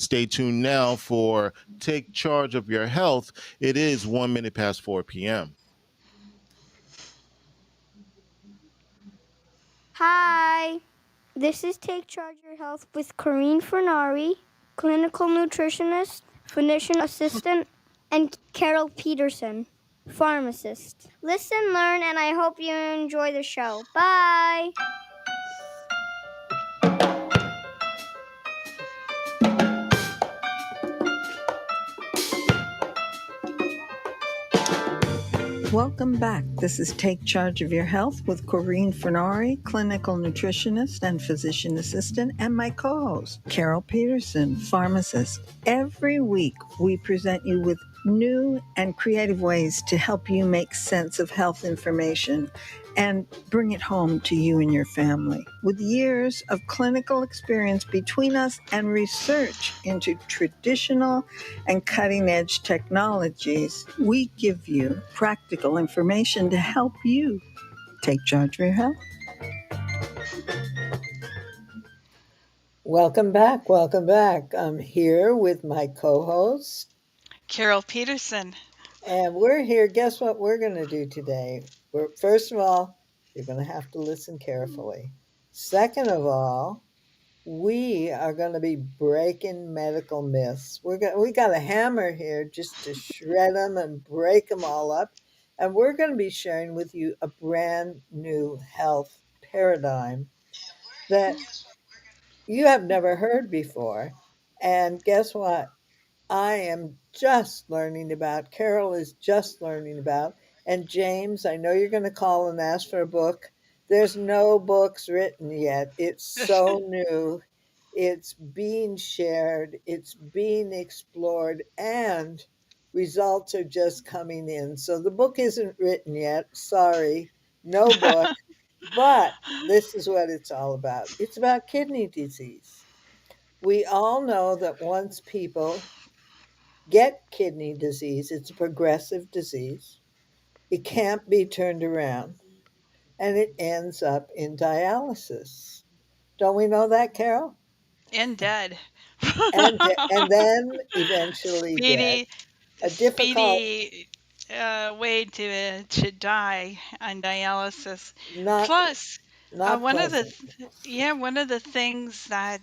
Stay tuned now for Take Charge of Your Health. It is 1 minute past 4 p.m. Hi, this is Take Charge of Your Health with Corrine Fernari, clinical nutritionist, physician assistant, and Carol Peterson, pharmacist. Listen, learn, and I hope you enjoy the show. Bye. Welcome back. This is Take Charge of Your Health with Corrine Fernari, clinical nutritionist and physician assistant, and my co host, Carol Peterson, pharmacist. Every week, we present you with new and creative ways to help you make sense of health information and bring it home to you and your family. With years of clinical experience between us and research into traditional and cutting edge technologies, we give you practical information to help you take charge of your health. Welcome back. Welcome back. I'm here with my co host, Carol Peterson. and we're here. Guess what we're going to do today? First of all, you're going to have to listen carefully. Second of all, we are going to be breaking medical myths. We got a hammer here just to shred them and break them all up. And we're going to be sharing with you a brand new health paradigm that you have never heard before. And guess what? I am just learning about, Carol is just learning about, and James, I know you're going to call and ask for a book. There's no books written yet. It's so new. It's being shared, it's being explored, and results are just coming in. So the book isn't written yet. Sorry, no book. But this is what it's all about. It's about kidney disease. We all know that once people get kidney disease, it's a progressive disease. It can't be turned around and it ends up in dialysis. Don't we know that, Carol? And dead. And then eventually dead. speedy, A difficult, speedy way to die on dialysis. not Plus, not one of the pleasant. one of the things that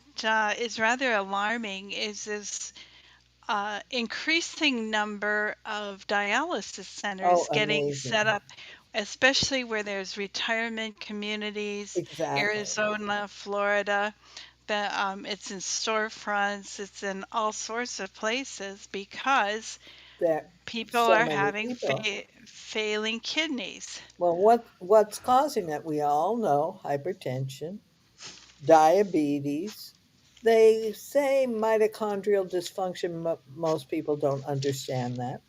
is rather alarming is this increasing number of dialysis Oh, centers getting set amazing. up, especially where there's retirement communities, Exactly. Arizona, Florida. It's in storefronts, it's in all sorts of places because There people so are many having people. failing kidneys. Well, what's causing that? We all know hypertension, diabetes. They say mitochondrial dysfunction. Most people don't understand that.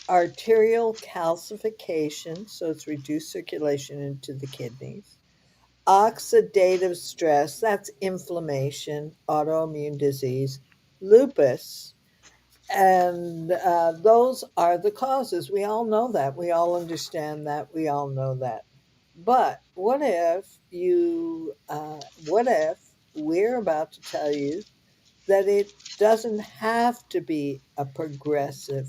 Arterial calcification, so it's reduced circulation into the kidneys. Oxidative stress, that's inflammation, autoimmune disease, lupus. And those are the causes. We all know that. We all understand that. We all know that. But what if we're about to tell you that it doesn't have to be a progressive,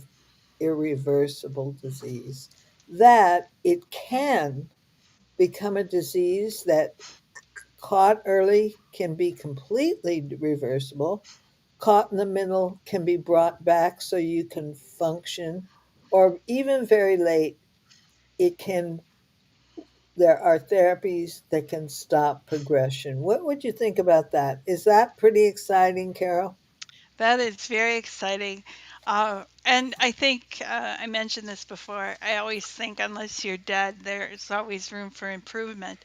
irreversible disease, that it can become a disease that caught early can be completely reversible, caught in the middle can be brought back so you can function, or even very late, it can there are therapies that can stop progression. What would you think about that? Is that pretty exciting, Carol? That is very exciting. And I think I mentioned this before. I always think unless you're dead, there's always room for improvement.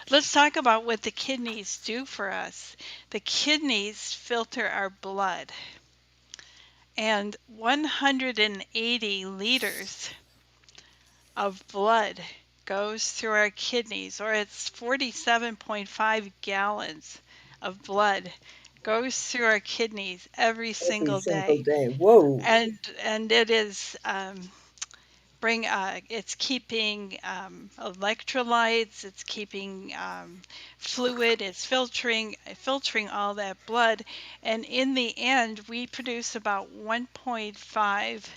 Let's talk about what the kidneys do for us. The kidneys filter our blood, and 180 liters of blood goes through our kidneys, or it's 47.5 gallons of blood goes through our kidneys every Every single single day. day. Whoa. And it is it's keeping electrolytes, it's keeping fluid, it's filtering all that blood, and in the end, we produce about 1.5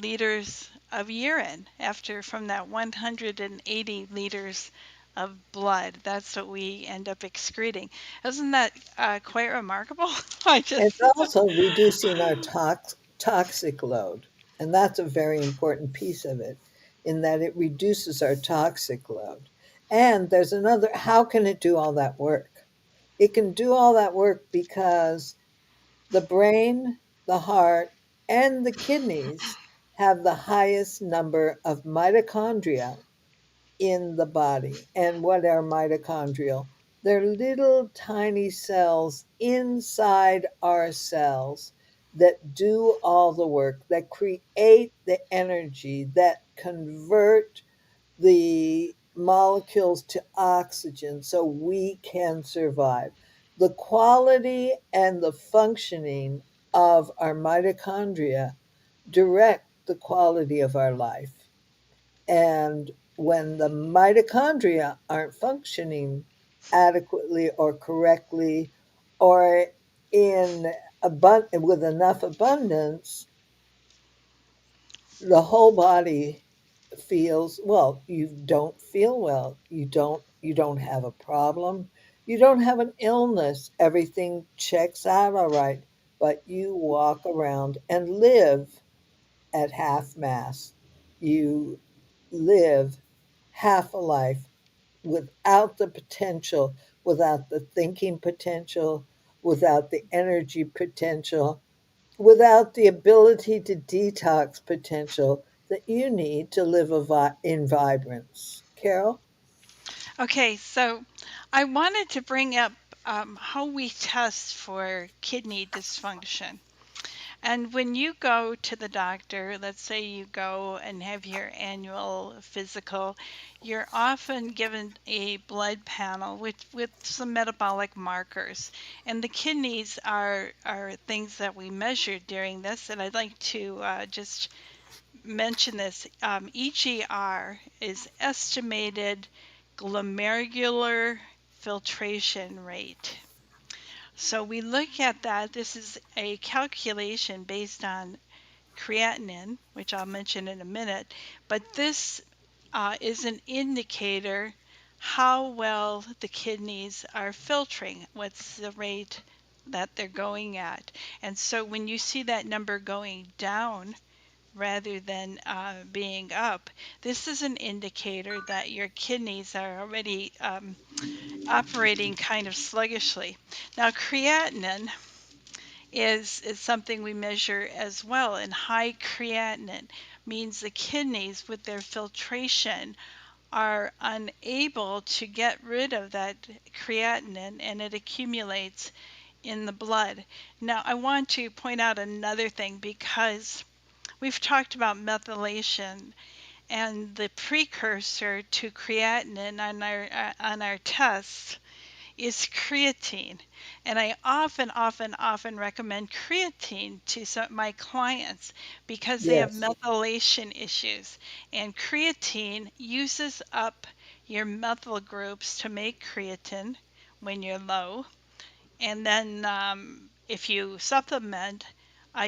liters of urine after from that 180 liters of blood. That's what we end up excreting. Isn't that quite remarkable? I It's just also reducing our toxic load. And that's a very important piece of it, in that it reduces our toxic load. And there's another, how can it do all that work? It can do all that work because the brain, the heart, and the kidneys have the highest number of mitochondria in the body. And what are mitochondrial? They're little tiny cells inside our cells that do all the work, that create the energy, that convert the molecules to oxygen so we can survive. The quality and the functioning of our mitochondria direct the quality of our life. And when the mitochondria aren't functioning adequately or correctly or in with enough abundance, the whole body feels, well, you don't feel well, you don't have a problem, you don't have an illness, everything checks out all right, but you walk around and live at half mast. You live half a life without the potential, without the thinking potential, without the energy potential, without the ability to detox potential that you need to live in vibrance. Carol? okay. So I wanted to bring up how we test for kidney dysfunction. And when you go to the doctor, let's say you go and have your annual physical, you're often given a blood panel with some metabolic markers. And the kidneys are things that we measure during this. And I'd like to just mention this. EGR is estimated glomerular filtration rate. So we look at that. This is a calculation based on creatinine, which I'll mention in a minute, but this is an indicator how well the kidneys are filtering, what's the rate that they're going at. And so when you see that number going down rather than being up, this is an indicator that your kidneys are already operating kind of sluggishly. Now, creatinine is something we measure as well. And high creatinine means the kidneys, with their filtration, are unable to get rid of that creatinine and it accumulates in the blood. Now, I want to point out another thing because we've talked about methylation and the precursor to creatinine on our tests is creatine. And I often recommend creatine to my clients because they have Yes, methylation issues. And creatine uses up your methyl groups to make creatine when you're low. And then if you supplement,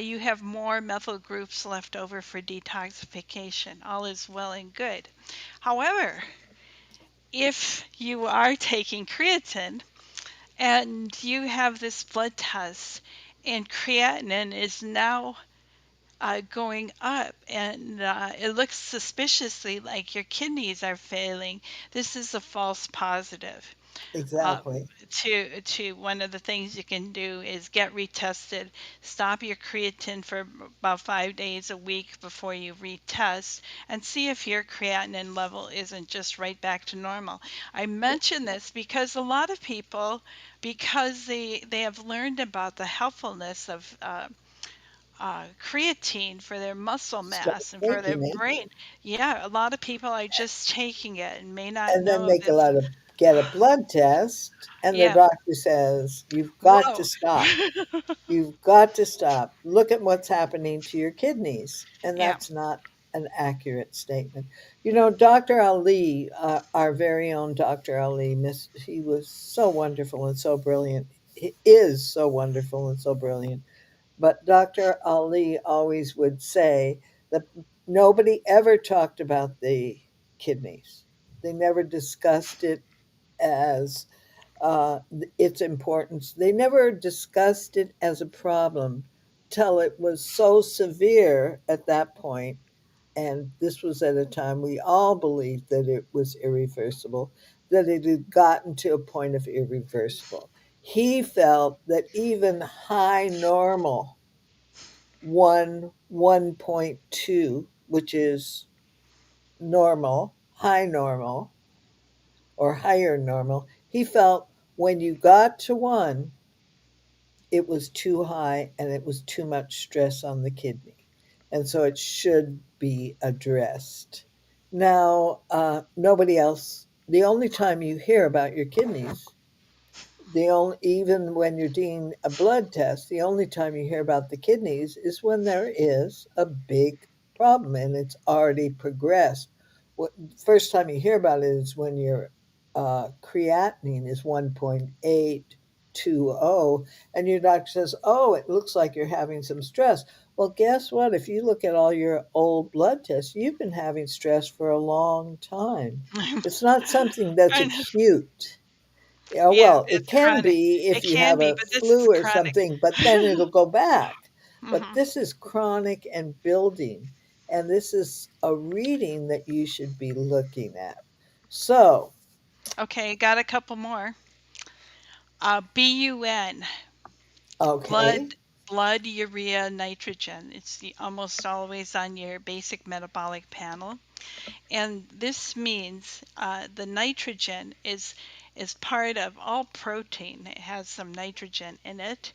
you have more methyl groups left over for detoxification. All is well and good. However, if you are taking creatine, and you have this blood test, and creatinine is now going up, and it looks suspiciously like your kidneys are failing. This is a false positive. Uh, exactly. to one of the things you can do is get retested. Stop your creatine for about 5 days a week before you retest and see if your creatinine level isn't just right back to normal. I mention this because a lot of people, because they have learned about the helpfulness of creatine for their muscle Start mass and for their taking it, brain. Yeah, a lot of people are just taking it and may not and then know make a that. lot of get a blood test, and their Yeah. doctor says, "You've got to Whoa. stop. You've got to stop. Look at what's happening to your kidneys." And Yeah. that's not an accurate statement. You know, Dr. Ali, our very own Dr. Ali, he was so wonderful and so brilliant. He is so wonderful and so brilliant. But Dr. Ali always would say that nobody ever talked about the kidneys. They never discussed it as its importance. They never discussed it as a problem till it was so severe at that point, and this was at a time we all believed that it was irreversible, that it had gotten to a point of irreversible. He felt that even high normal, 1.2, which is normal, high normal, or higher normal, he felt when you got to 1, it was too high and it was too much stress on the kidney. And so it should be addressed. Now, nobody else, the only time you hear about your kidneys, even when you're doing a blood test, the only time you hear about the kidneys is when there is a big problem and it's already progressed. First time you hear about it is when your creatinine is 1.820, and your doctor says, "Oh, it looks like you're having some stress." Well, guess what? If you look at all your old blood tests, you've been having stress for a long time. It's not something that's I know. acute. Yeah, Yeah, well, it it's can chronic. be if It you can have be, a but this is flu or chronic. something, but then it'll go back. But Hmm. this is chronic and building, and this is a reading that you should be looking at. So, Okay, got a couple more. BUN, okay, blood, blood urea nitrogen. It's almost always on your basic metabolic panel. And this means the nitrogen is part of all protein. It has some nitrogen in it,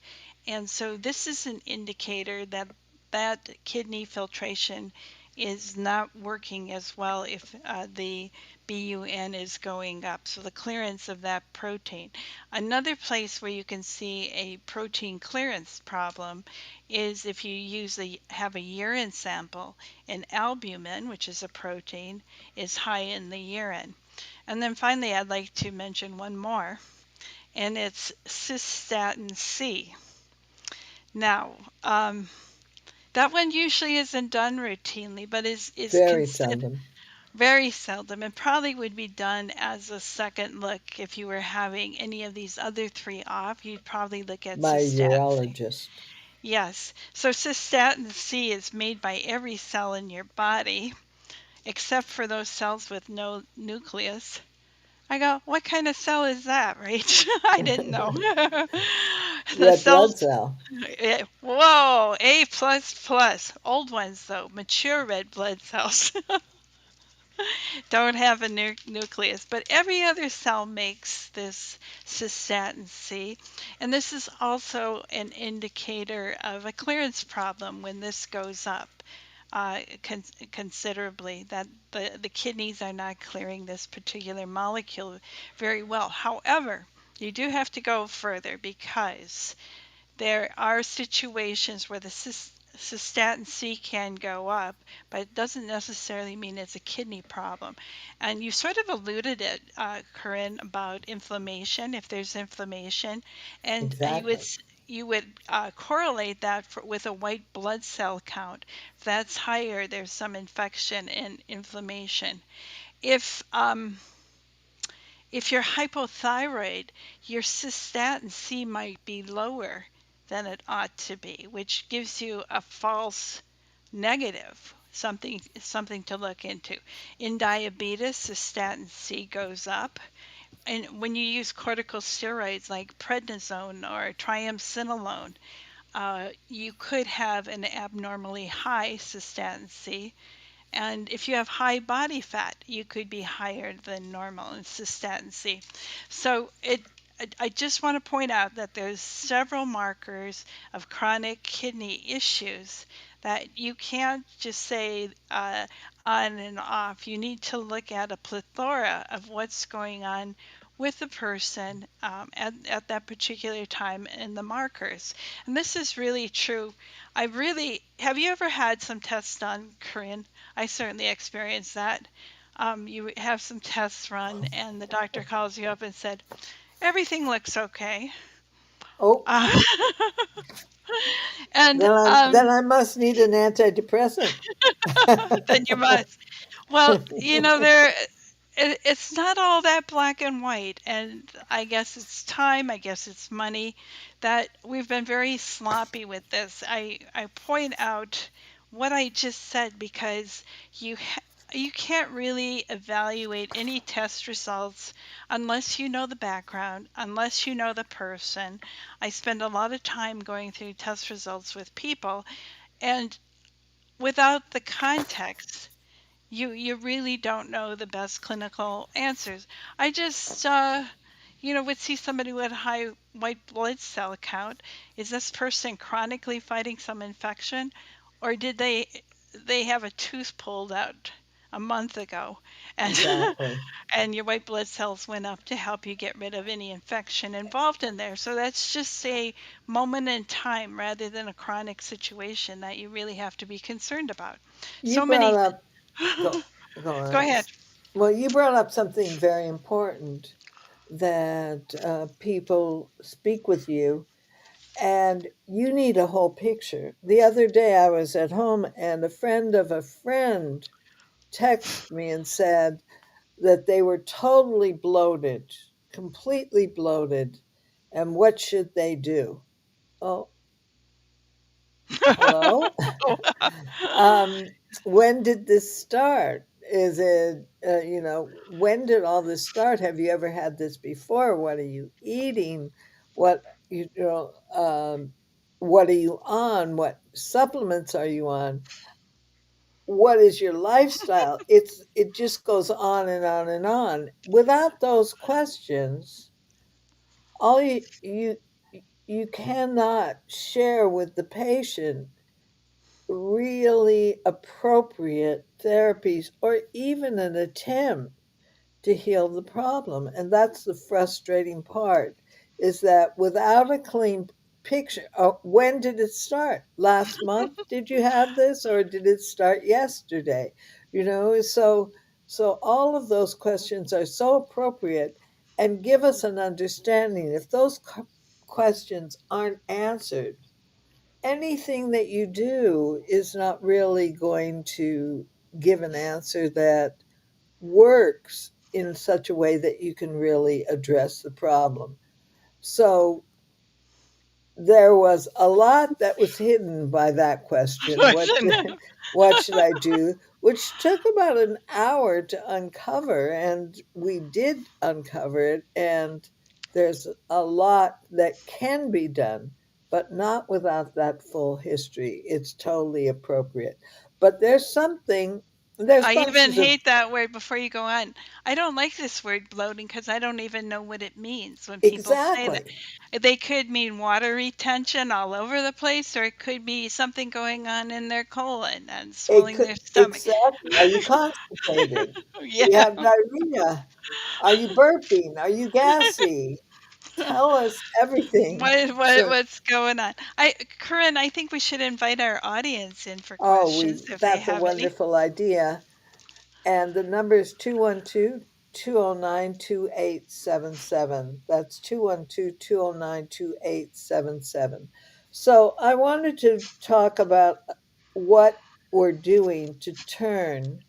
and so this is an indicator that kidney filtration is not working as well if the BUN is going up. So the clearance of that protein. Another place where you can see a protein clearance problem is if you have a urine sample, and albumin, which is a protein, is high in the urine. And then finally, I'd like to mention one more, and it's cystatin C. Now, that one usually isn't done routinely, but is very considered seldom. very seldom, and probably would be done as a second look. If you were having any of these other three off, you'd probably look at My cystatin C. urologist. Yes, so cystatin C is made by every cell in your body except for those cells with no nucleus. I go, what kind of cell is that, right? I didn't know. The Red blood cells, cell. whoa, A plus plus. Old ones though, mature red blood cells don't have a nucleus, but every other cell makes this cystatin C, and this is also an indicator of a clearance problem when this goes up considerably, that the kidneys are not clearing this particular molecule very well. However, you do have to go further because there are situations where the cystatin C can go up, but it doesn't necessarily mean it's a kidney problem. And you sort of alluded it, Corinne, about inflammation, if there's inflammation, and Exactly. you would correlate that with a white blood cell count. If that's higher, there's some infection and inflammation. If if you're hypothyroid, your cystatin C might be lower than it ought to be, which gives you a false negative, something to look into. In diabetes, cystatin C goes up. And when you use corticosteroids like prednisone or triamcinolone, you could have an abnormally high cystatin C, and if you have high body fat, you could be higher than normal in cystatin C. So I just want to point out that there's several markers of chronic kidney issues that you can't just say on and off. You need to look at a plethora of what's going on with the person at that particular time in the markers. And this is really true. Have you ever had some tests done, Corinne? I certainly experienced that. You have some tests run, and the doctor calls you up and said, everything looks okay. Oh, Uh, and then I must need an antidepressant. then you must. Well, it's not all that black and white, and I guess it's time, I guess it's money, that we've been very sloppy with this. I point out what I just said because you can't really evaluate any test results unless you know the background, unless you know the person. I spend a lot of time going through test results with people, and without the context, you really don't know the best clinical answers. I just would see somebody with high white blood cell count. Is this person chronically fighting some infection, or did they have a tooth pulled out a month ago, and Exactly. and your white blood cells went up to help you get rid of any infection involved in there. So that's just a moment in time rather than a chronic situation that you really have to be concerned about. You So brought many. up, go, go Go on. ahead. Well, you brought up something very important that people speak with you, and you need a whole picture. The other day I was at home, and a friend of a friend texted me and said that they were totally bloated, completely bloated, and what should they do? Oh, hello? um, when did this start? Is it, when did all this start? Have you ever had this before? What are you eating? What, what are you on? What supplements are you on? What is your lifestyle? It just goes on and on and on. Without those questions, all you cannot share with the patient really appropriate therapies or even an attempt to heal the problem. And that's the frustrating part, is that without a clean picture, when did it start? Last month did you have this, or did it start yesterday? So all of those questions are so appropriate and give us an understanding. If those questions aren't answered, anything that you do is not really going to give an answer that works in such a way that you can really address the problem. So there was a lot that was hidden by that question. What should I do? Which took about an hour to uncover, and we did uncover it. And there's a lot that can be done, but not without that full history. It's totally appropriate. But there's I even bunches of hate that word before you go on. I don't like this word bloating because I don't even know what it means when people say that. exactly. They could mean water retention all over the place, or it could be something going on in their colon and It swelling could their stomach. exactly. Are you constipated? Do you Yeah. have diarrhea? Are you burping? Are you gassy? Tell us everything. So, What's going on? Corinne, I think we should invite our audience in for oh, questions if they that's a have any. wonderful idea. And the number is 212-209-2877. That's 212-209-2877. So I wanted to talk about what we're doing to turn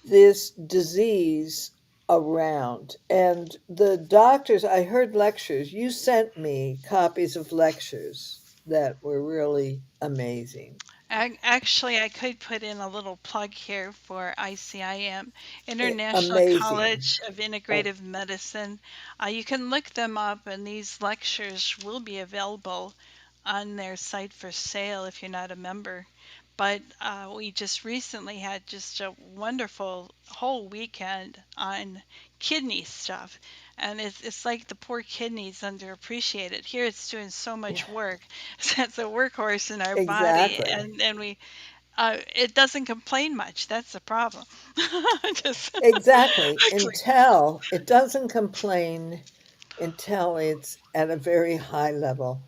this disease around. And the doctors, I heard lectures. You sent me copies of lectures that were really amazing. Actually, I could put in a little plug here for ICIM, International Amazing. College of Oh, Integrative Medicine. You can look them up, and these lectures will be available on their site for sale if you're not a member. But we just recently had just a wonderful whole weekend on kidney stuff. And it's like the poor kidney's underappreciated. Here it's doing so yeah, much work. It's a workhorse in our body. exactly. And we it doesn't complain much. That's the problem. Just Exactly. Until it doesn't complain until it's at a very high level.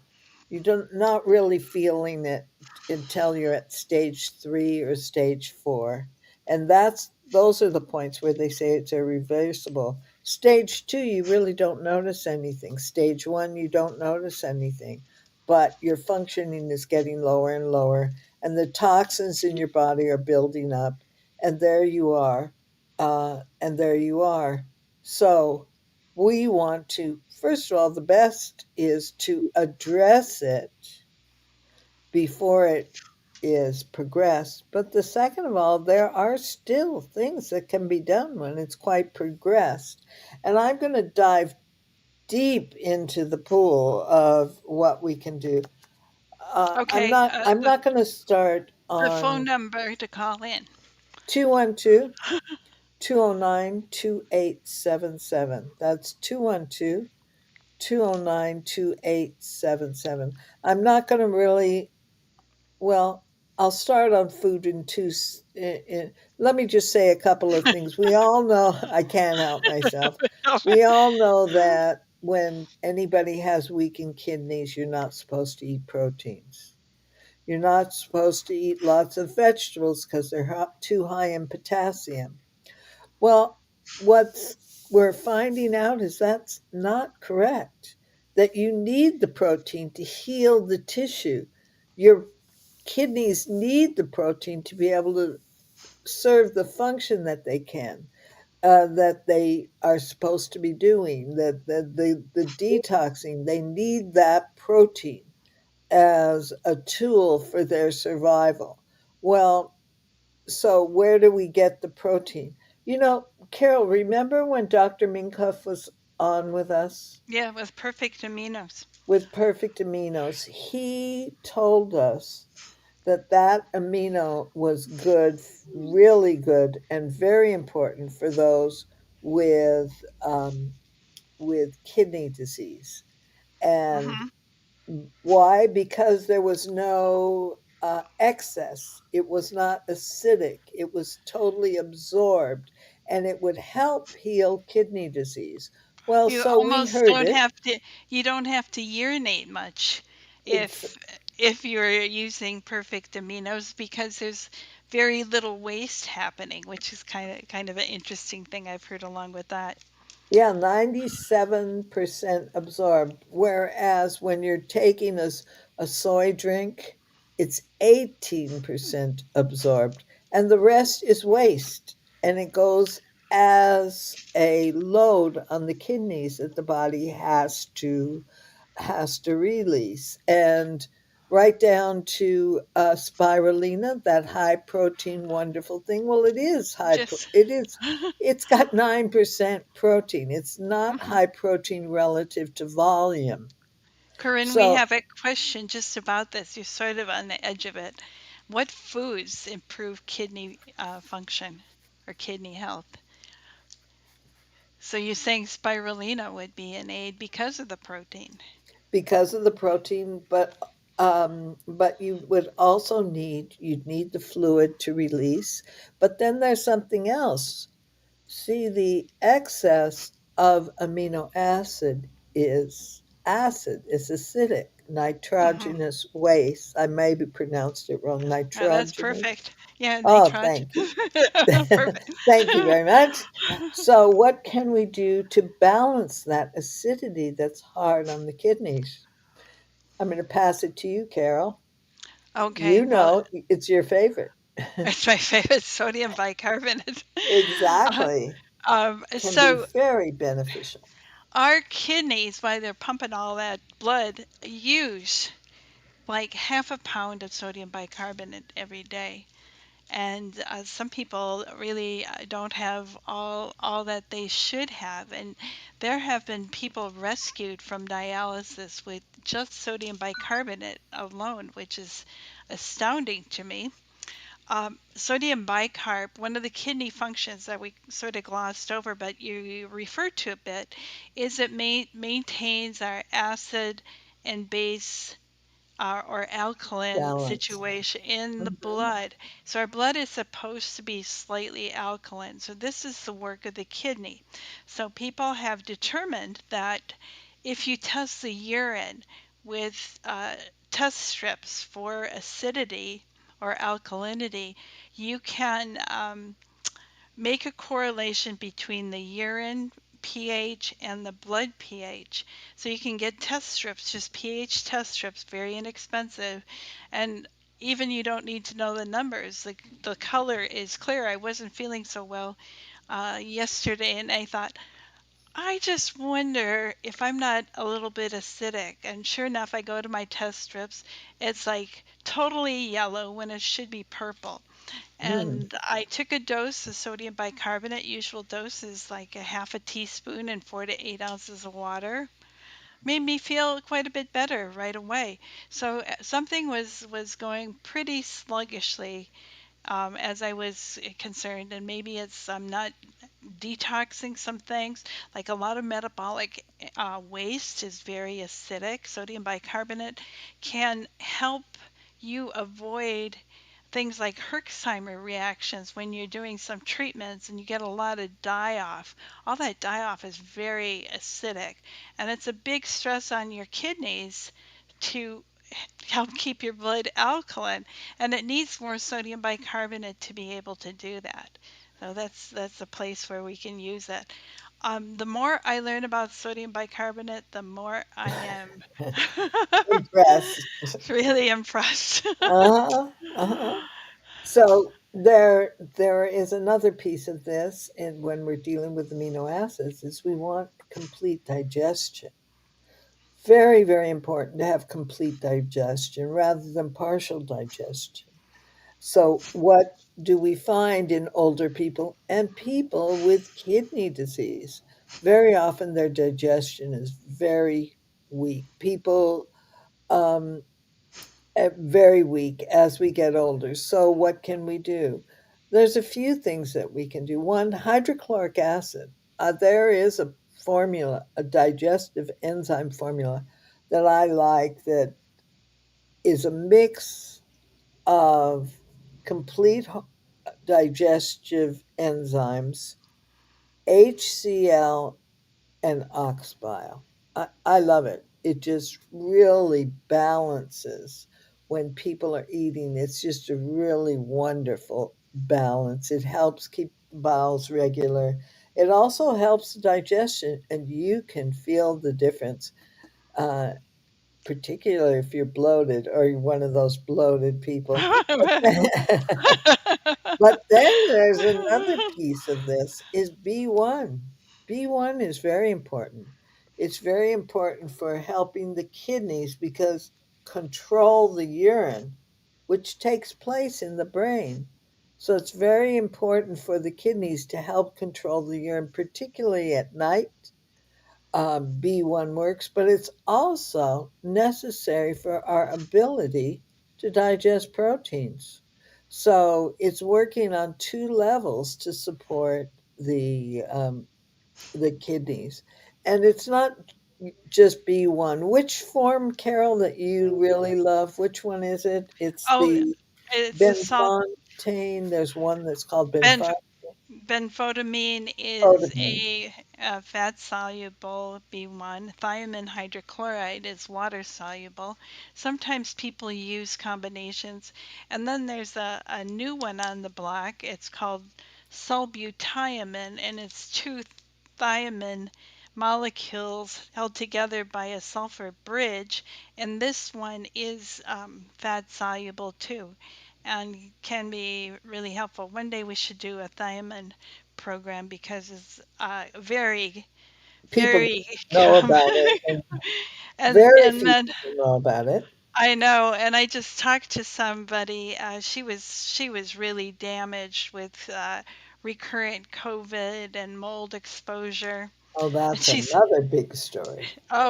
You don't not really feeling it until you're at stage 3 or stage 4. And that's those are the points where they say it's irreversible. Stage 2, you really don't notice anything. Stage 1, you don't notice anything. But your functioning is getting lower and lower, and the toxins in your body are building up, and there you are. And there you are. So we want to, first of all, the best is to address it before it is progressed. But the second of all, there are still things that can be done when it's quite progressed. And I'm going to dive deep into the pool of what we can do. I'm okay. not. I'm not going to start The phone on number to call in. 212 209 2877. That's 212 209 2877. I'm not going to really, well, I'll start on food in let me just say a couple of things. We all know, I can't help myself. We all know that when anybody has weakened kidneys, you're not supposed to eat proteins. You're not supposed to eat lots of vegetables because they're too high in potassium. Well, what we're finding out is that's not correct. That you need the protein to heal the tissue. Your kidneys need the protein to be able to serve the function that they can, that they are supposed to be doing, that the detoxing, they need that protein as a tool for their survival. Well, so where do we get the protein? Carol, remember when Dr. Minkoff was on with us Yeah, with perfect aminos. with Perfect Aminos? He told us that that amino was good, really good, and very important for those with with kidney disease. And Hmm. why? Because there was no excess. It was not acidic. It was totally absorbed, and it would help heal kidney disease. Well, You so we almost heard don't it. have to. You don't have to urinate much Ex- if you're using perfect aminos because there's very little waste happening, which is kind of an interesting thing I've heard along with that. yeah, 97% absorbed. Whereas when you're taking a soy drink, it's 18% absorbed, and the rest is waste. And it goes as a load on the kidneys that the body has to release. And right down to spirulina, that high protein wonderful thing. Well, it is Just it is, it's got 9% protein. It's not Mhm. high protein relative to volume. Corinne, we So have a question just about this. You're sort of on the edge of it. What foods improve kidney function or kidney health? So you're saying spirulina would be an aid because of the protein. because of the protein, but you'd need the fluid to release. But then there's something else. See, the excess of amino acid is acidic, Hmm. nitrogenous waste. I maybe pronounced it wrong. That's Nitrogenous. perfect. Yeah, Oh, nitrogen. thank you. Perfect. Thank you very much. So, what can we do to balance that acidity that's hard on the kidneys? I'm going to pass it to you, Carol. Okay, You well, know, it's your favorite. it's my favorite sodium bicarbonate. Uh, Exactly. Can be so very beneficial. our kidneys, while they're pumping all that blood, use like half a pound of sodium bicarbonate every day. And some people really don't have all that they should have. And there have been people rescued from dialysis with just sodium bicarbonate alone, which is astounding to me. Sodium bicarb, one of the kidney functions that we sort of glossed over, but you referred to a bit, is it maintains our acid and base or alkaline Balance. situation in the Mhm. blood. So our blood is supposed to be slightly alkaline. So this is the work of the kidney. So people have determined that if you test the urine with test strips for acidity or alkalinity, you can make a correlation between the urine pH and the blood pH. So you can get test strips, just pH test strips, very inexpensive. And even you don't need to know the numbers. The color is clear. I wasn't feeling so well yesterday, and I thought, I just wonder if I'm not a little bit acidic. And sure enough, I go to my test strips. It's like totally yellow when it should be purple. Hmm. And I took a dose of sodium bicarbonate. Usual dose is like a half a teaspoon and 4 to 8 ounces of water. Made me feel quite a bit better right away. So something was going pretty sluggishly as I was concerned, and maybe it's I'm not detoxing some things. Like a lot of metabolic waste is very acidic. Sodium bicarbonate can help you avoid things like Herxheimer reactions when you're doing some treatments and you get a lot of die off. All that die off is very acidic, and it's a big stress on your kidneys to help keep your blood alkaline, and it needs more sodium bicarbonate to be able to do that. So that's a place where we can use it. The more I learn about sodium bicarbonate, the more I am Impressed. really impressed. Uh-huh. Uh-huh. So there is another piece of this, and when we're dealing with amino acids, is we want complete digestion. Very, very important to have complete digestion rather than partial digestion. So, what do we find in older people and people with kidney disease? Very often their digestion is very weak. People um, very weak as we get older. So, what can we do? There's a few things that we can do. One, hydrochloric acid. There is a formula, a digestive enzyme formula that I like that is a mix of complete digestive enzymes, HCl, and ox bile. I love it. It just really balances when people are eating. It's just a really wonderful balance. It helps keep the bowels regular. It also helps the digestion, and you can feel the difference, uh, particularly if you're bloated or you're one of those bloated people. But then there's another piece of this is B1. B1 is very important. It's very important for helping the kidneys because control the urine, which takes place in the brain. So it's very important for the kidneys to help control the urine, particularly at night. B1 works, but it's also necessary for our ability to digest proteins. So it's working on two levels to support the kidneys, and it's not just B1. Which form, Carol, that you really love? Which one is it? It's Oh, the it's a salt. benfontaine. There's one that's called Ben benfotiamine. Benfotiamine is a fat soluble B1. Thiamine hydrochloride is water soluble. Sometimes people use combinations. And then there's a new one on the block. It's called sulbutamine, and it's two thiamine molecules held together by a sulfur bridge. And this one is fat soluble too and can be really helpful. One day we should do a thiamine program because it's very, People very know about it, and very and few then people know about it. I know, and I just talked to somebody. She was really damaged with recurrent COVID and mold exposure. Oh, And that's she's another big story.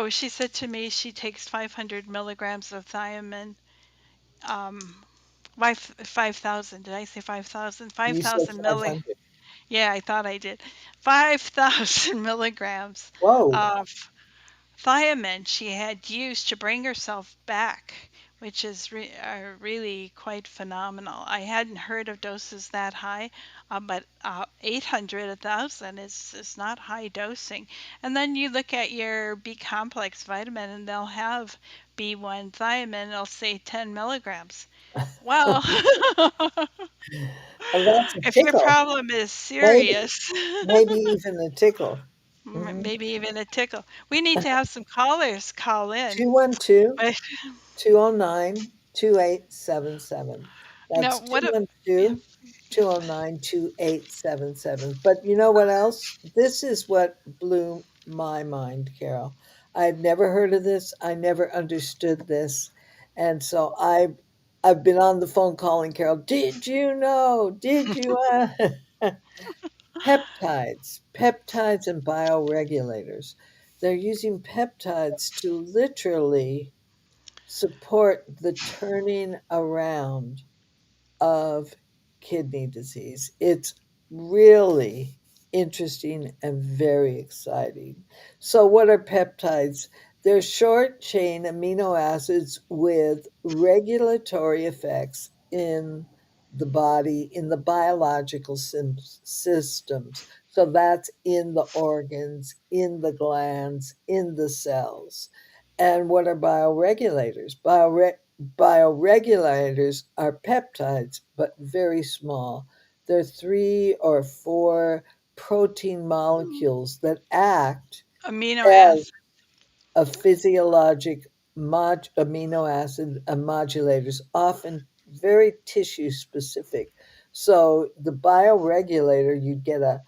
she said to me she takes 500 milligrams of thiamine. Um, 5,000. Did I say 5,000? You said 5,000 milli. 500. Yeah, I thought I did. 5,000 milligrams Whoa. of thiamine she had used to bring herself back which is really quite phenomenal. I hadn't heard of doses that high, but 800, 1,000 is not high dosing. And then you look at your B complex vitamin, and they'll have B1 thiamine, it'll say 10 milligrams. Well, And that's a if your tickle. problem is Maybe, serious, maybe even a tickle. Mhm. maybe even a tickle, we need to have some callers call in. 212 But 209 2877. no, That's what a, 212 209 2877. But you know what else? This is what blew my mind, Carol. I had never heard of this. I never understood this. And so I've been on the phone calling Carol. Did you know? Did you? Peptides and bioregulators. They're using peptides to literally support the turning around of kidney disease. It's really interesting and very exciting. So, what are peptides? They're short chain amino acids with regulatory effects in the body, in the biological systems. So, that's in the organs, in the glands, in the cells. And what are bioregulators? Bioregulators are peptides, but very small. They're 3 or 4 protein molecules that act amino as acid. a physiologic amino acid modulators, often very tissue specific. So the bioregulator, you'd get a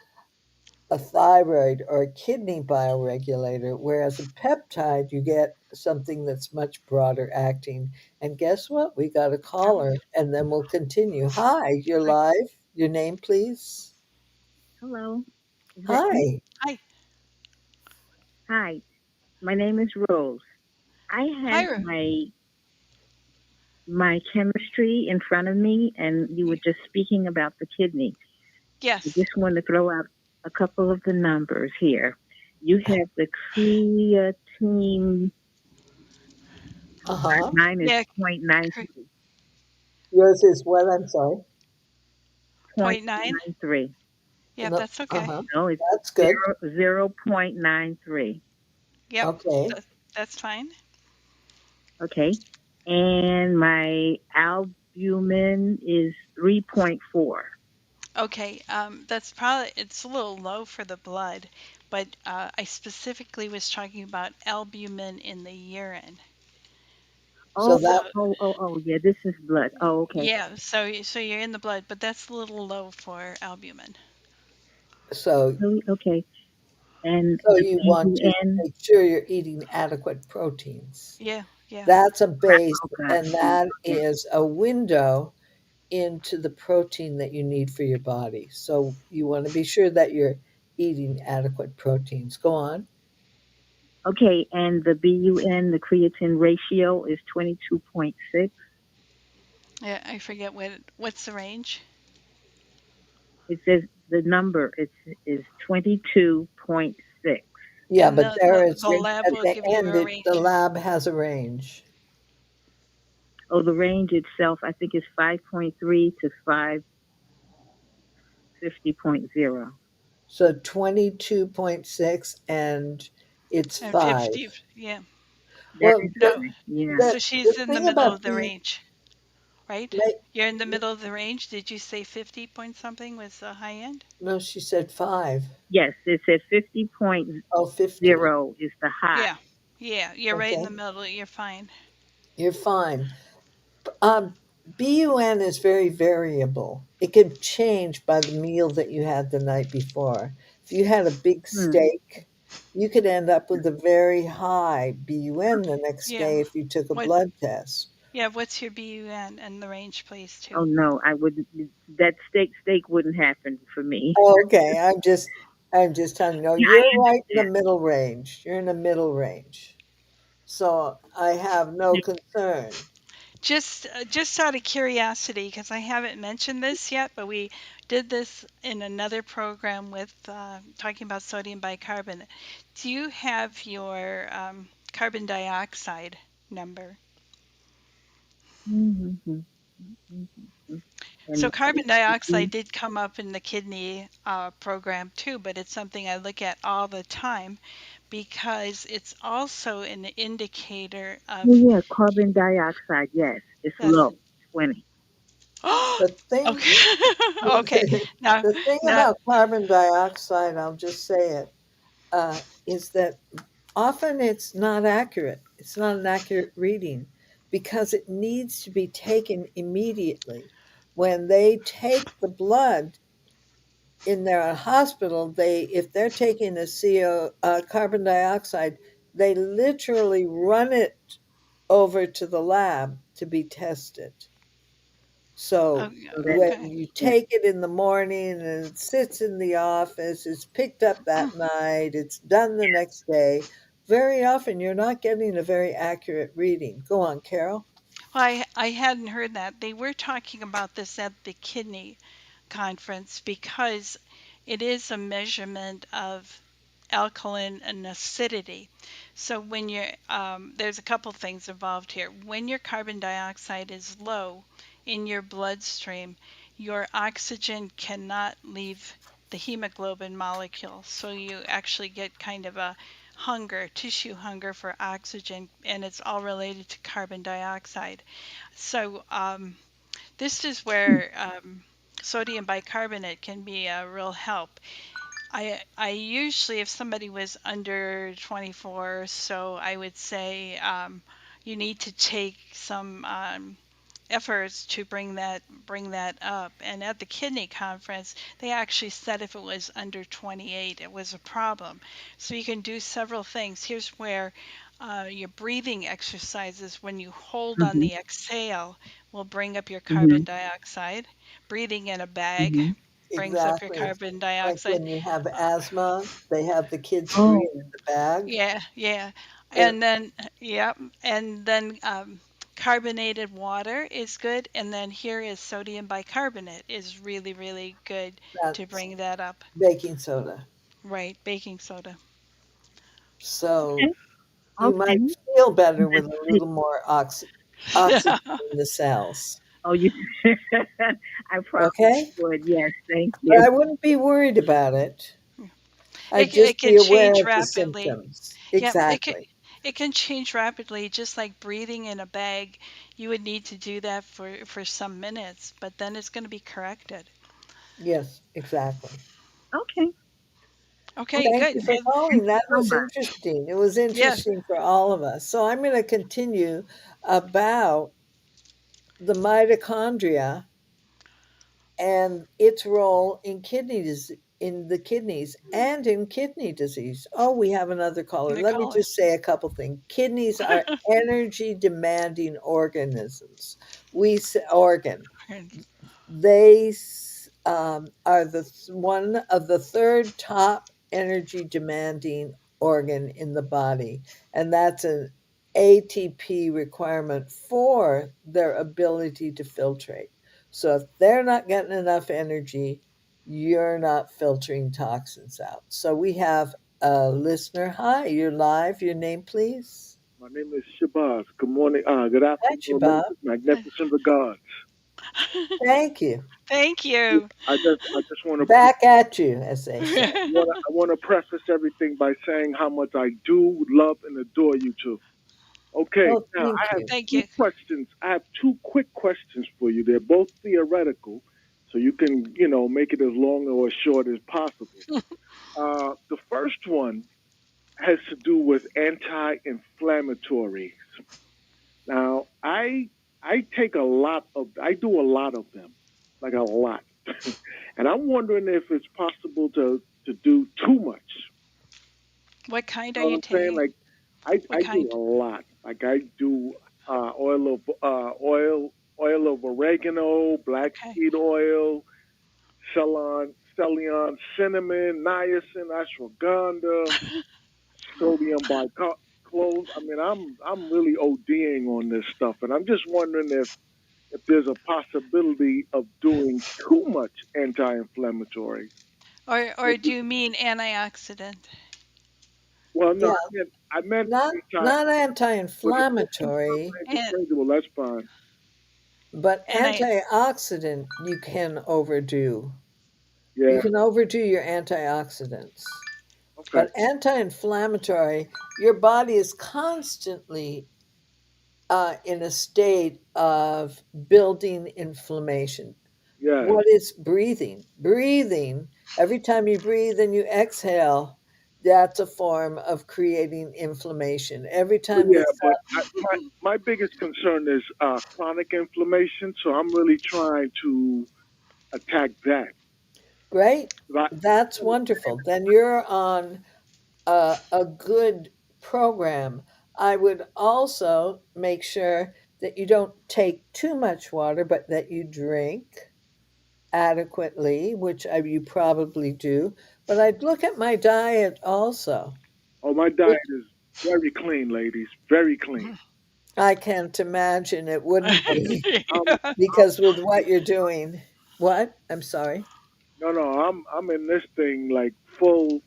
thyroid or a kidney bioregulator, whereas a peptide, you get something that's much broader acting. And guess what? We got a caller, and then we'll continue. Hi, you're live. Your name, please. Hello. Is that me? Hi. Hi, Hi. My name is Rose. I hi, have my chemistry in front of me, and you were just speaking about the kidney. I yes. just want to throw out a couple of the numbers here. You have the creatine. Uh-huh. Mine is Yeah, 0.93. Yours is what? I'm sorry. point nine. 0.93. Yep, No, that's okay. uh-huh. No, it's That's good. 0.93. Yep, Okay. that's fine. Okay. And my albumin is 3.4. Okay, that's probably, it's a little low for the blood, but I specifically was talking about albumin in the urine. So Oh, So that yeah, this is blood. Oh, okay. yeah, so you're in the blood, but that's a little low for albumin. so Really? Okay. And so the you want to BUN, make sure you're eating adequate proteins. Yeah, yeah. That's a base, okay. and that Okay. is a window into the protein that you need for your body. So you want to be sure that you're eating adequate proteins. Go on. Okay, and the BUN, the creatine ratio is 22.6. Yeah, I forget what's the range. It says the number is 22.6. Yeah, And but the there is the lab at will the give you end, a the range. lab has a range. Oh, the range itself, I think, is 5.3 to 550.0. So 22.6 and it's And 5. 50, yeah. That Well, is No, fine. Yeah. the, so the she's in the thing middle about of the range, right? ma- You're in the middle of the range. Did you say 50 point something was the high end? no, she said 5. Yes, it says 50.0 Oh, 50. is the high. Yeah. Yeah, you're right in the Okay. middle. You're fine. You're fine. Um, BUN is very variable. It can change by the meal that you had the night before. If you had a big Hmm. steak, you could end up with a very high BUN the next Yeah. day if you took a What? blood test. Yeah. What's your BUN and the range, please, too? Oh no, I wouldn't. That steak wouldn't happen for me. Okay, I'm just telling you. No, Yeah, I you're right in the understand. middle range. You're in the middle range. So I have no concern. Just out of curiosity, because I haven't mentioned this yet, but we did this in another program with talking about sodium bicarbonate. Do you have your carbon dioxide number? Mm-hmm. So And carbon dioxide did come up in the kidney program too, but it's something I look at all the time because it's also an indicator of oh yeah, carbon dioxide, yes, it's yes. low, 20. The thing, Okay. Okay. Now, the thing now, about carbon dioxide, I'll just say it, is that often it's not accurate. It's not an accurate reading because it needs to be taken immediately. When they take the blood in their hospital, they if they're taking a CO carbon dioxide, they literally run it over to the lab to be tested. So okay. So that, when Okay. you yeah. take it in the morning and it sits in the office, it's picked up that night, it's done the next day, very often you're not getting a very accurate reading. Go on, Carol. Well, I hadn't heard that. They were talking about this at the kidney conference because it is a measurement of alkaline and acidity. So when you're, there's a couple things involved here. When your carbon dioxide is low in your bloodstream, your oxygen cannot leave the hemoglobin molecule. So you actually get kind of a hunger, tissue hunger for oxygen, and it's all related to carbon dioxide. So this is where sodium bicarbonate can be a real help. I usually, if somebody was under 24, so I would say you need to take some efforts to bring that up. And at the kidney conference, they actually said if it was under 28, it was a problem. So you can do several things. Here's where your breathing exercises, when you hold on Mm-hmm. the exhale, will bring up your Mm-hmm. carbon dioxide. Breathing in a bag Mm-hmm. brings up your Exactly. carbon Like dioxide. when you have asthma, they have the kids Oh, breathe in the bag. Yeah, yeah. And And then, yep. And then carbonated water is good. And then here is sodium bicarbonate is really, really good to that's bring that up. baking soda. Right, baking soda. So okay. you Okay. might feel better with Let's a see. little more oxygen in the cells. Oh, you, I probably Okay? would. Yes, thank But you. I wouldn't be worried about it. I'd It just can be aware change of the rapidly. symptoms. Yep, Exactly. it can change rapidly, just like breathing in a bag. You would need to do that for some minutes, but then it's going to be corrected. Yes, exactly. Okay. Okay, Okay. Thank good. you for And Thank calling. you That so was much. interesting. It was yes, interesting for all of us. So I'm going to continue about the mitochondria and its role in in the kidneys and in kidney disease. Oh, we have another caller. the Let me caller. just say a couple things. Kidneys are energy demanding organisms. Organ. They are one of the third top energy demanding organ in the body, and that's an ATP requirement for their ability to filtrate. So if they're not getting enough energy, you're not filtering toxins out. So we have a listener. Hi, you're live. Your name, please. My name is Shabazz. Good morning. Good Hi, afternoon, Shabab. magnificent regards. Thank you. Thank you. I just want to Back at you, as they say. I want to preface everything by saying how much I do love and adore you two. Okay, Oh, now thank I have you. Thank two you. questions. I have two quick questions for you. They're both theoretical, so you can make it as long or as short as possible. The first one has to do with anti-inflammatories. Now, I do a lot of them, like a lot, and I'm wondering if it's possible to do too much. What kind You are know what you I'm saying? taking? Like What I do kind? a lot. Like I do oil of oregano, black Okay. seed oil, Celeon, cinnamon, niacin, ashwagandha, sodium bicarbonate. I mean, I'm really ODing on this stuff, and I'm just wondering if there's a possibility of doing too much anti-inflammatory. Or do you mean antioxidant? Well, no, Yeah, I meant not anti. But if anti-inflammatory. And interchangeable, that's fine. But And antioxidant you can overdo. You Yeah. can overdo your antioxidants. Okay. But anti-inflammatory, your body is constantly in a state of building inflammation. Yes. What is breathing? Breathing, every time you breathe and you exhale, that's a form of creating inflammation. Every But time yeah, you but my biggest concern is chronic inflammation. So I'm really trying to attack that. great, Right. that's wonderful. Then you're on a good program. I would also make sure that you don't take too much water, but that you drink adequately, which you probably do. But I'd look at my diet also, Oh, my which diet is very clean, ladies. Very clean. I can't imagine it wouldn't be Um, because with what you're doing, what? I'm sorry. no, I'm in this thing like full,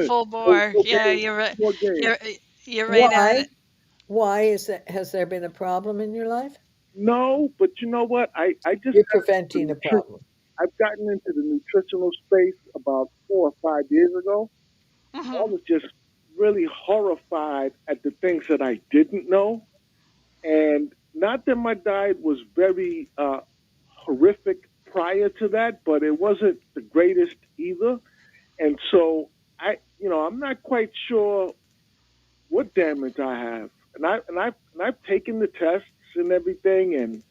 full full, bore. full Yeah, game, you're right. full game. You're you're right on Why? it. Why is that? Has there been a problem in your life? No, but you know what? I just You're got preventing a into problem. I've gotten into the nutritional space about 4 or 5 years ago. I Hmm. was just really horrified at the things that I didn't know. And not that my diet was very horrific prior to that, but it wasn't the greatest either. And so I'm not quite sure what damage I have. And I've taken the tests and everything, and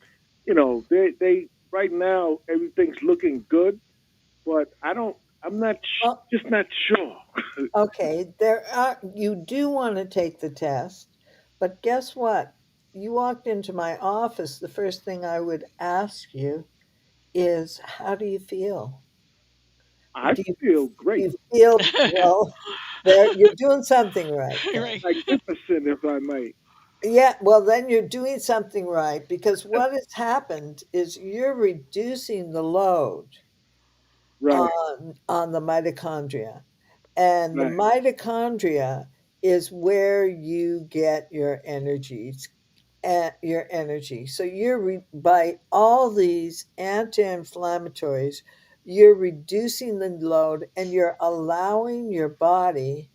they right now everything's looking good, but I'm not Well, just not sure. okay, you do want to take the test, but guess what? You walked into my office, the first thing I would ask you is, how do you feel? I Do you, feel do great, you feel, well, there, you're doing something right then. Right. magnificent, if I might. Yeah, well, then you're doing something right because what has happened is you're reducing the load Right, on the mitochondria. And the right. mitochondria is where you get your energies at your energy. So by all these anti-inflammatories, you're reducing the load and you're allowing your body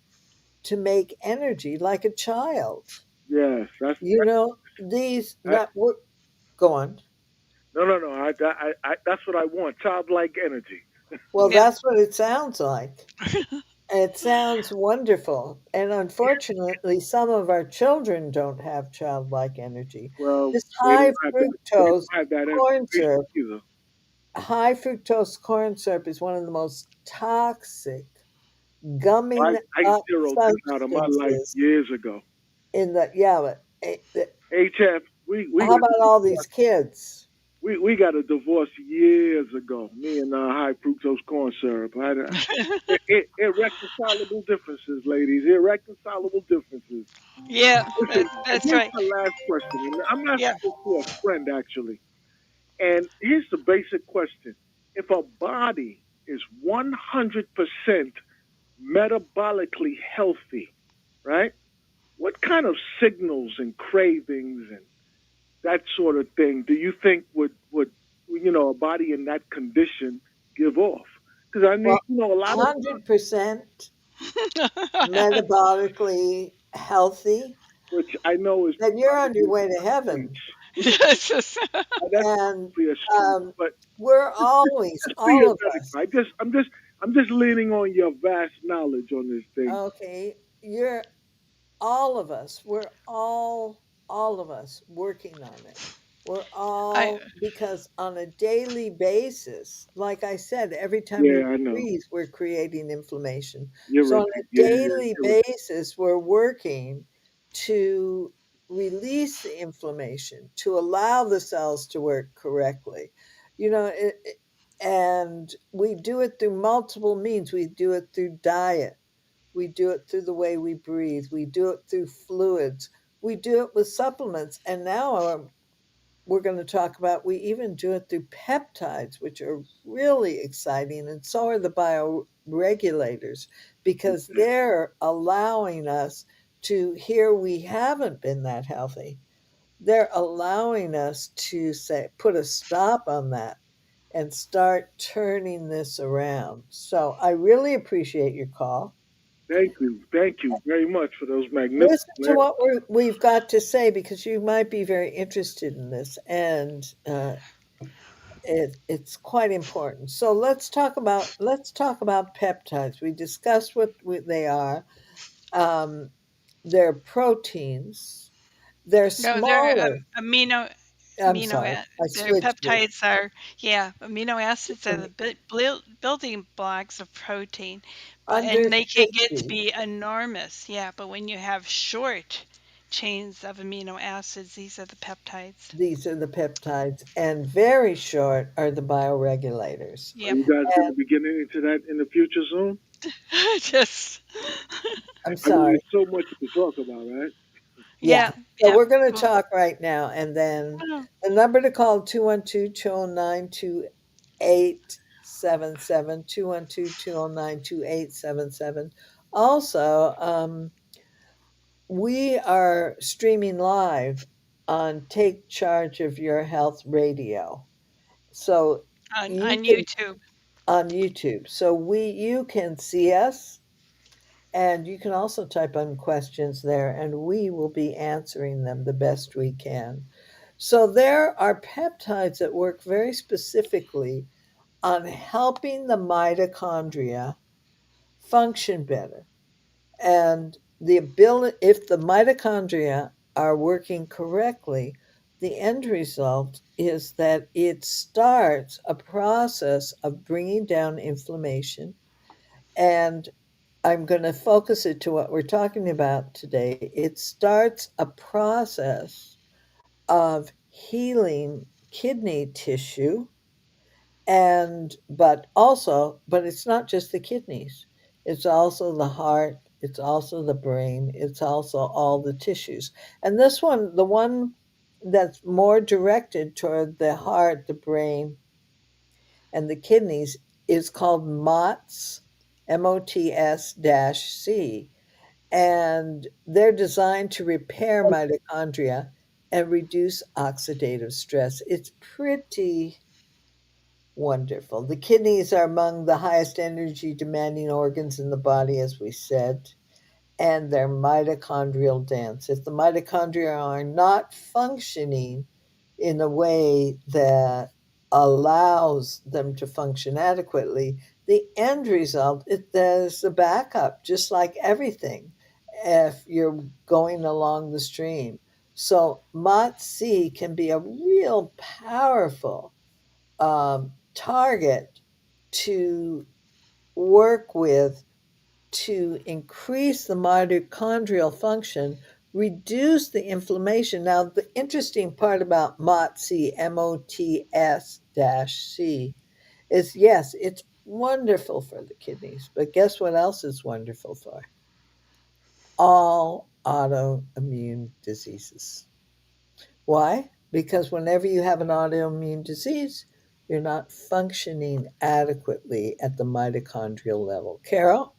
to make energy like a child. Yes, You know, these I, not what go on. no. That's what I want. Childlike energy. Well, Yeah. that's what it sounds like. It sounds wonderful. And unfortunately, some of our children don't have childlike energy. Well, This they don't have that. They don't have that corn information syrup, either. high fructose corn syrup is one of the most toxic gumming I up zeroed this out of my life substances years ago. in the, yeah, but HF, we how got about all these kids? we got a divorce years ago. Me and high fructose corn syrup. Irreconcilable differences, ladies. Irreconcilable differences. Yeah, Listen, and that's here's right. my last question. And I'm Yeah. asking this to a friend, actually. And here's the basic question. If a body is 100% metabolically healthy, right? What kind of signals and cravings and that sort of thing do you think would a body in that condition give off? Because I need Well, a lot of 100% metabolically healthy, which I know is then you're on your probably way to a stretch. heaven. Yes. That's And probably a stretch, um, but we're just all of theoretically, us, I'm just leaning on your vast knowledge on this thing. okay, you're all of us, we're all of us working on it. We're I all, because on a daily basis, like I said, every time we Yeah, I know. breathe, we're creating inflammation. You're So right. on a Yeah, daily you're right. basis, we're working to release the inflammation, to allow the cells to work correctly. You know, and we do it through multiple means. We do it through diet. We do it through the way we breathe. We do it through fluids. We do it with supplements. And now we're going to talk about, we even do it through peptides, which are really exciting. And so are the bioregulators, because they're allowing us to, here we haven't been that healthy. they're allowing us to say, put a stop on that and start turning this around. So I really appreciate your call. Thank you very much for those magnificent Listen to what we've got to say because you might be very interested in this, and it's quite important. So let's talk about peptides. We discussed what they are. Um, they're proteins. They're No, they're smaller. I'm amino sorry, a- I their switched it. peptides are, yeah, amino acids are the building blocks of protein, but Under and they can get to 50. be enormous, yeah, but when you have short chains of amino acids, these are the peptides. These are the peptides, and very short are the bioregulators. Are Yep. you guys going to be getting into that in the future soon? Just I'm I mean, sorry. there's so much to talk about, right? Yeah. yeah, So yeah. we're going to Well, talk right now, and then oh, the number to call 212-209-2877, 212-209-2877. Also, we are streaming live on Take Charge of Your Health Radio. So you on can YouTube. on YouTube. So you can see us, and you can also type in questions there, and we will be answering them the best we can. So there are peptides that work very specifically on helping the mitochondria function better. And the ability, if the mitochondria are working correctly, the end result is that it starts a process of bringing down inflammation. And I'm going to focus it to what we're talking about today. It starts a process of healing kidney tissue, and but it's not just the kidneys. It's also the heart, it's also the brain, it's also all the tissues. And this one, the one that's more directed toward the heart, the brain, and the kidneys, is called MOTS, MOTS-C, and they're designed to repair mitochondria and reduce oxidative stress. It's pretty wonderful. The kidneys are among the highest energy demanding organs in the body, as we said, and they're mitochondrial dense. If the mitochondria are not functioning in a way that allows them to function adequately, the end result is there's a backup, just like everything, if you're going along the stream. So MOTS-C can be a real powerful target to work with to increase the mitochondrial function, reduce the inflammation. Now, the interesting part about MOTS-C, MOTS-C, is yes, it's wonderful for the kidneys, but guess what else it's wonderful for? All autoimmune diseases. Why? Because whenever you have an autoimmune disease, you're not functioning adequately at the mitochondrial level. Carol?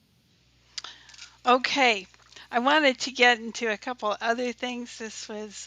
Okay. I wanted to get into a couple other things.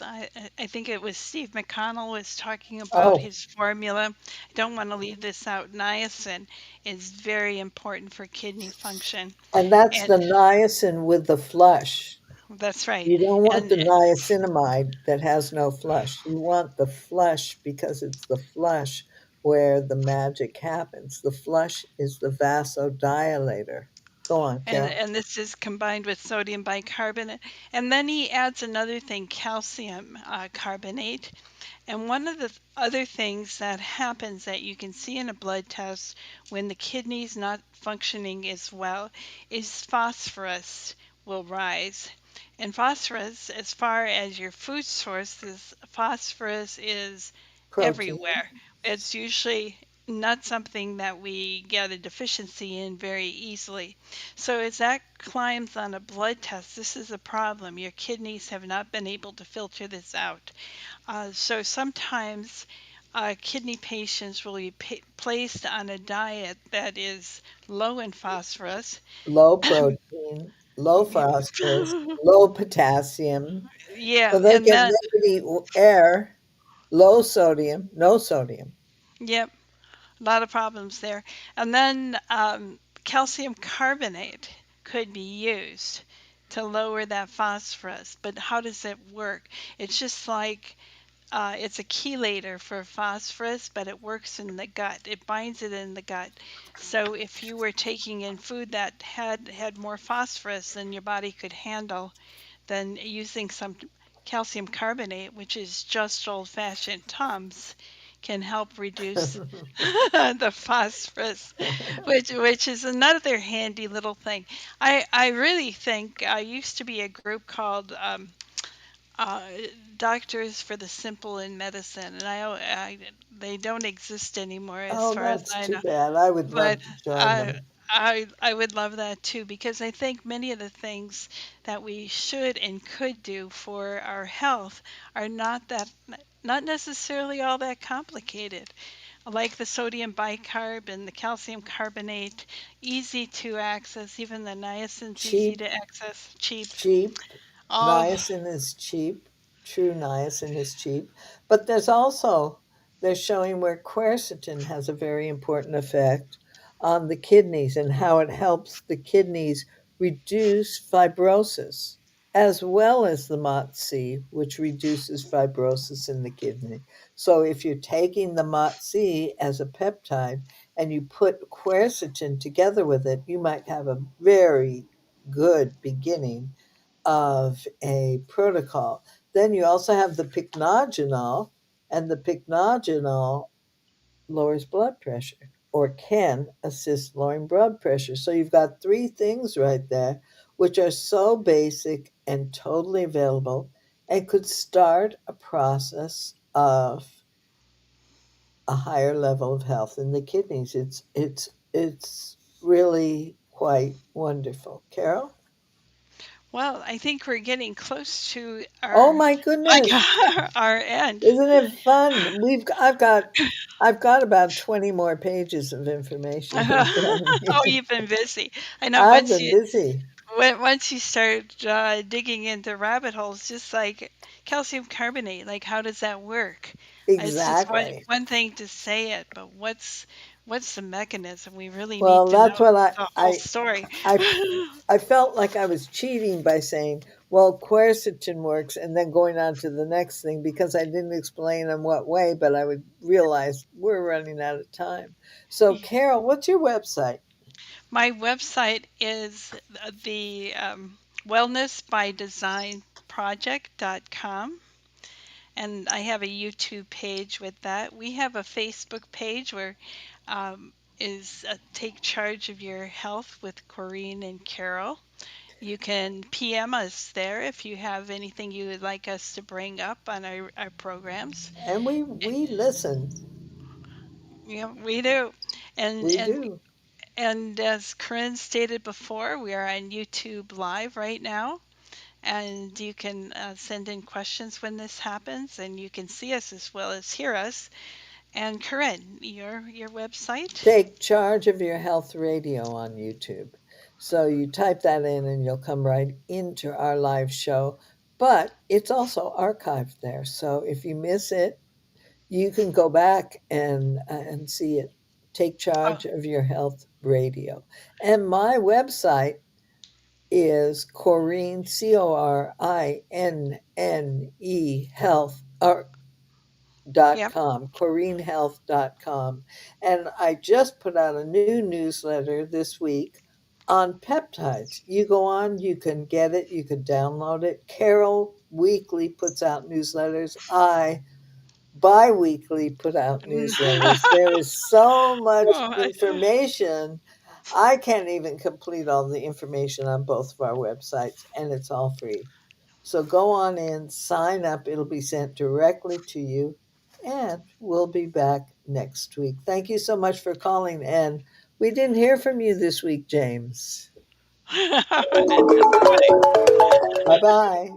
I think it was Steve McConnell was talking about Oh, his formula. I don't want to leave this out. Niacin is very important for kidney function. and that's And the niacin with the flush. that's right. You don't want And the niacinamide that has no flush. You want the flush because it's the flush where the magic happens. The flush is the vasodilator. Go on, Carol. and this is combined with sodium bicarbonate. And then he adds another thing, calcium carbonate. And one of the other things that happens that you can see in a blood test when the kidney's not functioning as well is phosphorus will rise. And phosphorus, as far as your food sources, phosphorus is Protein. everywhere. It's usually not something that we get a deficiency in very easily. So as that climbs on a blood test, this is a problem. Your kidneys have not been able to filter this out. So sometimes kidney patients will be placed on a diet that is low in phosphorus. Low protein. low phosphorus, low potassium, Yeah, so they and can then eat air, low sodium, no sodium. yep, a lot of problems there. And then calcium carbonate could be used to lower that phosphorus. But how does it work? It's just like it's a chelator for phosphorus, but it works in the gut. It binds it in the gut. So if you were taking in food that had more phosphorus than your body could handle, then using some calcium carbonate, which is just old-fashioned Tums, can help reduce the phosphorus, which is another handy little thing. I really think I used to be a group called uh, Doctors for the Simple in Medicine, and they don't exist anymore as Oh, far as that's I too know. bad. I would But love to join I them. I would love that too because I think many of the things that we should and could do for our health are not necessarily all that complicated. Like the sodium bicarb and the calcium carbonate, easy to access. Even the niacin's easy Cheap, to access, cheap. cheap. Oh, Niacin is cheap. True niacin is cheap. But they're showing where quercetin has a very important effect on the kidneys and how it helps the kidneys reduce fibrosis, as well as the MOTS-c, which reduces fibrosis in the kidney. So if you're taking the MOTS-c as a peptide and you put quercetin together with it, you might have a very good beginning of a protocol. Then you also have the pycnogenol, and the pycnogenol lowers blood pressure or can assist lowering blood pressure. So you've got three things right there, which are so basic and totally available and could start a process of a higher level of health in the kidneys. It's really quite wonderful. Carol? well, I think we're getting close to Oh our my goodness. our end. Isn't it fun? I've got about 20 more pages of information in front of Oh, me. you've been busy. I know I've been busy. once you start digging into rabbit holes, just like calcium carbonate, like how does that work? It's just Exactly. one thing to say it, but what's the mechanism? We really need Well, to know that's what the whole story. I I felt like I was cheating by saying, well, quercetin works, and then going on to the next thing because I didn't explain in what way, but I would realize we're running out of time. So, Carol, what's your website? My website is the wellnessbydesignproject.com. And I have a YouTube page with that. We have a Facebook page where is Take Charge of Your Health with Corrine and Carol. You can PM us there if you have anything you would like us to bring up on our programs. And we listen. Yeah, we do. And We and do. and as Corinne stated before, we are on YouTube Live right now. And you can send in questions when this happens, and you can see us as well as hear us. And Corinne, your website? Take Charge of Your Health Radio on YouTube. So you type that in and you'll come right into our live show. But it's also archived there. So if you miss it, you can go back and see it. Take Oh, Charge of Your Health Radio. And my website is Corrine, CORINNE Health, yep. com, CorrineHealth.com. And I just put out a new newsletter this week on peptides. You go on, you can get it, you can download it. Carol weekly puts out newsletters. I bi-weekly put out newsletters. There is so much Oh, information. I can't even complete all the information on both of our websites, and it's all free. So go on in, sign up. It'll be sent directly to you, and we'll be back next week. Thank you so much for calling. And we didn't hear from you this week, James. bye. Bye bye.